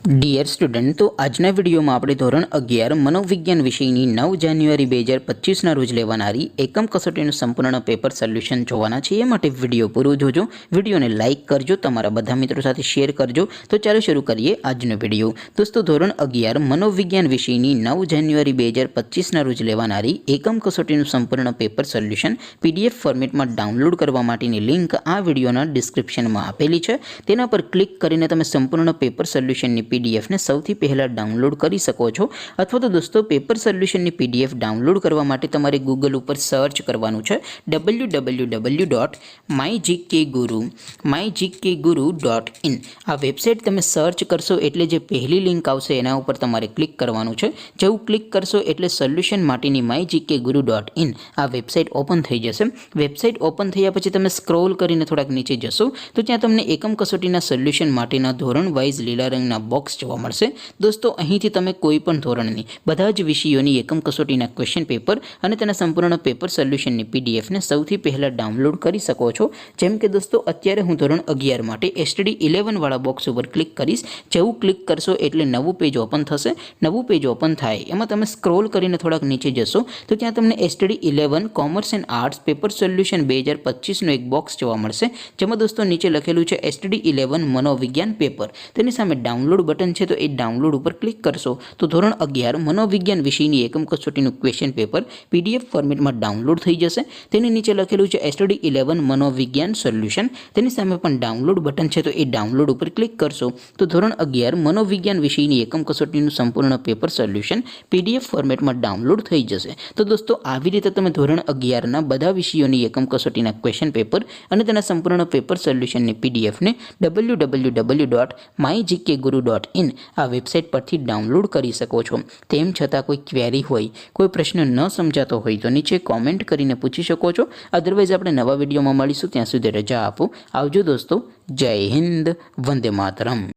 Dear student, તો આજના વિડીયોમાં આપણે ધોરણ 11 મનોવિજ્ઞાન વિષયની 9 જાન્યુઆરી 2025ના રોજ લેવાનારી એકમ કસોટીનું સંપૂર્ણ પેપર સોલ્યુશન જોવાના છે। એ માટે વિડીયો પૂરો જોજો, વિડીયોને લાઇક કરજો, તમારા બધા મિત્રો સાથે શેર કરજો। તો ચાલો શરૂ કરીએ આજનો વિડીયો। દોસ્તો, ધોરણ 11 મનોવિજ્ઞાન વિષયની 9 જાન્યુઆરી 2025ના રોજ લેવાનારી એકમ કસોટીનું સંપૂર્ણ પેપર સોલ્યુશન PDF ફોર્મેટમાં ડાઉનલોડ કરવા માટેની લિંક આ વિડીયોના ડિસ્ક્રિપ્શનમાં આપેલી છે। તેના પર ક્લિક કરીને તમે સંપૂર્ણ પેપર સોલ્યુશનની PDF ને સૌથી પહેલાં ડાઉનલોડ કરી શકો છો। અથવા તો દોસ્તો, પેપર સોલ્યુશનની PDF ડાઉનલોડ કરવા માટે તમારે ગૂગલ ઉપર સર્ચ કરવાનું છે www.mygkguru.in। આ વેબસાઇટ તમે સર્ચ કરશો એટલે જે પહેલી લિંક આવશે એના ઉપર તમારે ક્લિક કરવાનું છે। જેવું ક્લિક કરશો એટલે સોલ્યુશન માટેની mygkguru.in આ વેબસાઇટ ઓપન થઈ જશે। વેબસાઇટ ઓપન થયા પછી તમે સ્ક્રોલ કરીને થોડાક નીચે જશો તો ત્યાં તમને એકમ કસોટીના સોલ્યુશન માટેના ધોરણ વાઇઝ લીલા રંગના બોક્સ જોવા મળશે। દોસ્તો, અહીંથી તમે કોઈ પણ ધોરણની બધા જ વિષયોની એકમ કસોટીના ક્વેશ્ચન પેપર અને તેના સંપૂર્ણ પેપર સોલ્યુશનની PDF ને સૌથી પહેલાં ડાઉનલોડ કરી શકો છો। જેમ કે દોસ્તો, અત્યારે હું ધોરણ 11 માટે STD 11 વાળા બોક્સ ઉપર ક્લિક કરીશ। જેવું ક્લિક કરશો એટલે નવું પેજ ઓપન થશે। નવું પેજ ઓપન થાય એમાં તમે સ્ક્રોલ કરીને થોડાક નીચે જશો તો ત્યાં તમને STD 11 commerce and arts paper solution 2025નું એક બોક્સ જોવા મળશે, જેમાં દોસ્તો નીચે લખેલું છે STD 11 મનોવિજ્ઞાન પેપર। તેની સામે ડાઉનલોડ બટન છે, તો એ ડાઉનલોડ ઉપર ક્લિક કરશો તો ધોરણ 11 મનોવિજ્ઞાન વિષયની એકમ કસોટીનું ક્વેશ્ચન પેપર PDF ફોર્મેટમાં ડાઉનલોડ થઈ જશે। તેની નીચે લખેલું છે STD 11 મનોવિજ્ઞાન સોલ્યુશન। તેની સામે પણ ડાઉનલોડ બટન છે, તો એ ડાઉનલોડ ઉપર ક્લિક કરશો તો ધોરણ 11 મનોવિજ્ઞાન વિષયની એકમ કસોટીનું સંપૂર્ણ પેપર સોલ્યુશન PDF ફોર્મેટમાં ડાઉનલોડ થઈ જશે। તો દોસ્તો, આવી રીતે તમે ધોરણ 11ના બધા વિષયોની એકમ કસોટીના ક્વેશ્ચન પેપર અને તેના સંપૂર્ણ પેપર સોલ્યુશનની PDF ને www.mygkguru.in આ વેબસાઇટ પરથી ડાઉનલોડ કરી શકો છો। તેમ છતાં કોઈ ક્વેરી હોય, કોઈ પ્રશ્ન ન સમજાતો હોય તો નીચે કોમેન્ટ કરીને પૂછી શકો છો। અધરવાઇઝ આપણે નવા વિડીયોમાં મળીશું, ત્યાં સુધી રજા આપો। આવજો દોસ્તો, જય હિન્દ, વંદે માતરમ।